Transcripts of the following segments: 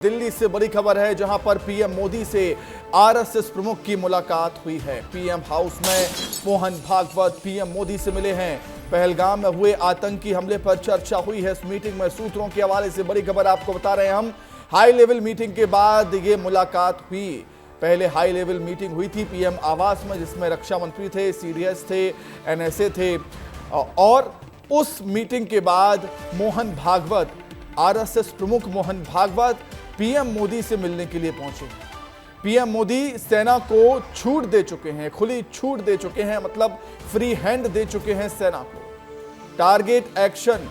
दिल्ली से बड़ी खबर है जहां पर पीएम मोदी से आरएसएस प्रमुख की मुलाकात हुई है। पीएम हाउस में मोहन भागवत पीएम मोदी से मिले हैं। पहलगाम में हुए आतंकी हमले पर चर्चा हुई है। इस मीटिंग में सूत्रों के हवाले से बड़ी खबर आपको बता रहे हैं हम। हाई लेवल मीटिंग के बाद ये मुलाकात हुई। पहले हाई लेवल मीटिंग हुई थी पीएम आवास में, जिसमें रक्षा मंत्री थे, सीडीएस थे, एनएसए थे, और उस मीटिंग के बाद मोहन भागवत, आरएसएस प्रमुख मोहन भागवत पीएम मोदी से मिलने के लिए पहुंचे। पीएम मोदी सेना को छूट दे चुके हैं, खुली छूट दे चुके हैं, मतलब फ्री हैंड दे चुके हैं सेना को। टारगेट एक्शन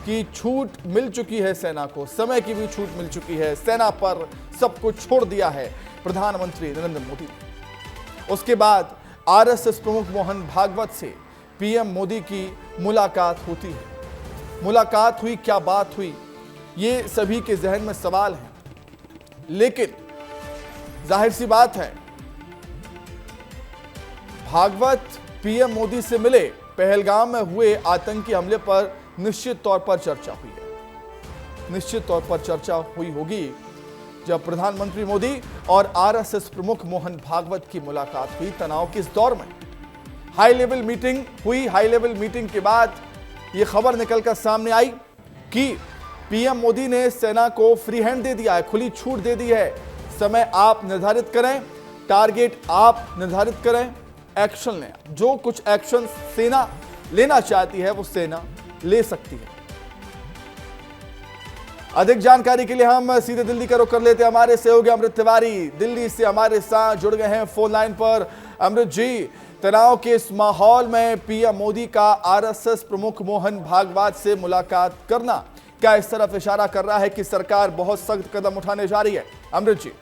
की छूट मिल चुकी है सेना को, समय की भी छूट मिल चुकी है। सेना पर सब कुछ छोड़ दिया है प्रधानमंत्री नरेंद्र मोदी। उसके बाद आरएसएस प्रमुख मोहन भागवत से पीएम मोदी की मुलाकात होती है। मुलाकात हुई, क्या बात हुई, ये सभी के जहन में सवाल है। लेकिन जाहिर सी बात है, भागवत पीएम मोदी से मिले। पहलगाम में हुए आतंकी हमले पर निश्चित तौर पर चर्चा हुई है। निश्चित तौर पर चर्चा हुई होगी जब प्रधानमंत्री मोदी और आरएसएस प्रमुख मोहन भागवत की मुलाकात हुई। तनाव किस दौर में हाई लेवल मीटिंग हुई। हाई लेवल मीटिंग के बाद यह खबर निकलकर सामने आई कि पीएम मोदी ने सेना को फ्री हैंड दे दिया है, खुली छूट दे दी है। समय आप निर्धारित करें, टारगेट आप निर्धारित करें, एक्शन लें। जो कुछ एक्शन सेना लेना चाहती है वो सेना ले सकती है। अधिक जानकारी के लिए हम सीधे दिल्ली का रुख कर लेते हैं। हमारे सहयोगी अमृत तिवारी दिल्ली से हमारे साथ जुड़ गए हैं फोन लाइन पर। अमृत जी, तनाव के इस माहौल में पीएम मोदी का आरएसएस प्रमुख मोहन भागवत से मुलाकात करना क्या इस तरफ इशारा कर रहा है कि सरकार बहुत सख्त कदम उठाने जा रही है? अमृत जी।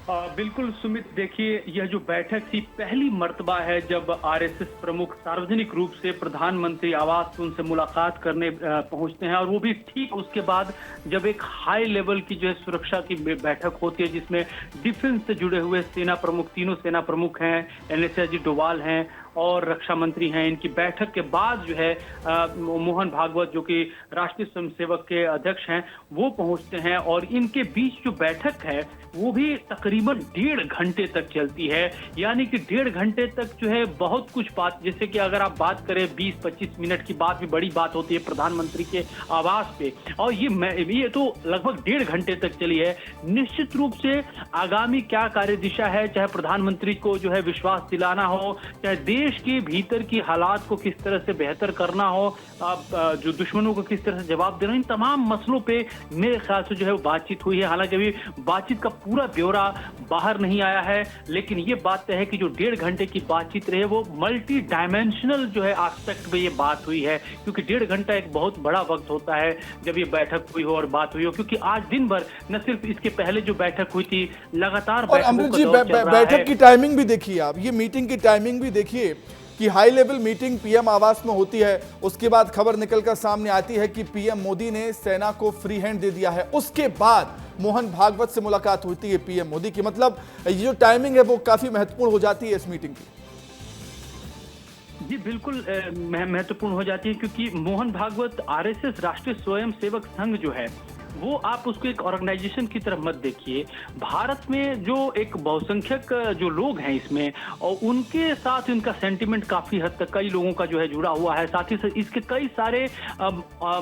बिल्कुल सुमित, देखिए, यह जो बैठक थी पहली मर्तबा है जब आरएसएस प्रमुख सार्वजनिक रूप से प्रधानमंत्री आवास में उनसे मुलाकात करने पहुंचते हैं, और वो भी ठीक उसके बाद जब एक हाई लेवल की जो है सुरक्षा की बैठक होती है, जिसमें डिफेंस से जुड़े हुए सेना प्रमुख, तीनों सेना प्रमुख हैं, एनएसए अजीत डोभाल हैं और रक्षा मंत्री हैं। इनकी बैठक के बाद जो है मोहन भागवत, जो कि राष्ट्रीय स्वयंसेवक के अध्यक्ष हैं, वो पहुंचते हैं, और इनके बीच जो बैठक है वो भी तकरीबन 1.5 घंटे तक चलती है। यानी कि 1.5 घंटे तक जो है बहुत कुछ बात, जैसे कि अगर आप बात करें 20-25 मिनट की बात भी बड़ी बात होती है प्रधानमंत्री के आवास पे, और ये तो लगभग 1.5 घंटे तक चली है। निश्चित रूप से आगामी क्या कार्य दिशा है, चाहे प्रधानमंत्री को जो है विश्वास दिलाना हो, चाहे देश के भीतर की हालात को किस तरह से बेहतर करना हो, जो दुश्मनों को किस तरह से जवाब देना, इन तमाम मसलों पे मेरे ख्याल से जो है वो बातचीत हुई है। हालांकि अभी बातचीत का पूरा ब्यौरा बाहर नहीं आया है, लेकिन ये बात है कि जो 1.5 घंटे की बातचीत रही है वो मल्टी डायमेंशनल जो है एस्पेक्ट में ये बात हुई है, क्योंकि 1.5 घंटा एक बहुत बड़ा वक्त होता है जब ये बैठक हुई हो और बात हुई हो। क्योंकि आज दिन भर, न सिर्फ इसके पहले जो बैठक हुई थी, लगातार बैठक की टाइमिंग भी देखिए आप, ये मीटिंग की टाइमिंग भी देखिए कि हाई लेवल मीटिंग पीएम आवास में होती है। उसके बाद खबर निकलकर सामने आती है कि पीएम मोदी ने सेना को फ्री हैंड दे दिया है। उसके बाद मोहन भागवत से मुलाकात होती है पीएम मोदी की। मतलब ये जो टाइमिंग है वो काफी महत्वपूर्ण हो जाती है इस मीटिंग की। जी बिल्कुल महत्वपूर्ण हो जाती है, क्योंकि मोहन भागवत आरएसएस राष्ट्रीय स्वयंसेवक संघ जो है वो, आप उसको एक ऑर्गेनाइजेशन की तरफ मत देखिए। भारत में जो एक बहुसंख्यक जो लोग हैं इसमें, और उनके साथ इनका सेंटिमेंट काफी हद तक कई लोगों का जो है जुड़ा हुआ है। साथ ही साथ इसके कई सारे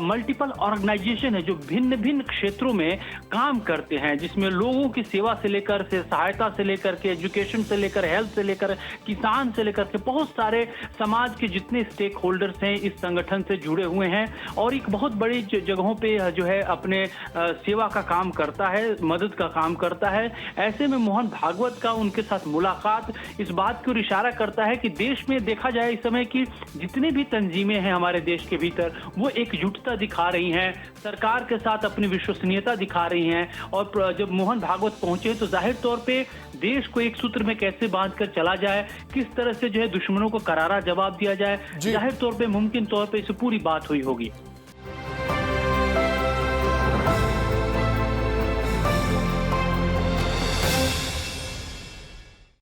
मल्टीपल ऑर्गेनाइजेशन है जो भिन्न भिन्न क्षेत्रों में काम करते हैं, जिसमें लोगों की सेवा से लेकर से सहायता से लेकर के एजुकेशन से लेकर हेल्थ से लेकर किसान से लेकर के बहुत सारे समाज के जितने स्टेक होल्डर्स हैं इस संगठन से जुड़े हुए हैं, और एक बहुत बड़ी जगहों पे जो है अपने सेवा का काम करता है, मदद का काम करता है। ऐसे में मोहन भागवत का उनके साथ मुलाकात इस बात की ओर इशारा करता है कि देश में देखा जाए इस समय की जितनी भी तंजीमें हैं हमारे देश के भीतर, वो एकजुटता दिखा रही हैं, सरकार के साथ अपनी विश्वसनीयता दिखा रही हैं। और जब मोहन भागवत पहुंचे तो जाहिर तौर पे देश को एक सूत्र में कैसे बांध कर चला जाए, किस तरह से जो है दुश्मनों को करारा जवाब दिया जाए, जाहिर तौर पे मुमकिन तौर पे इस पूरी बात हुई होगी।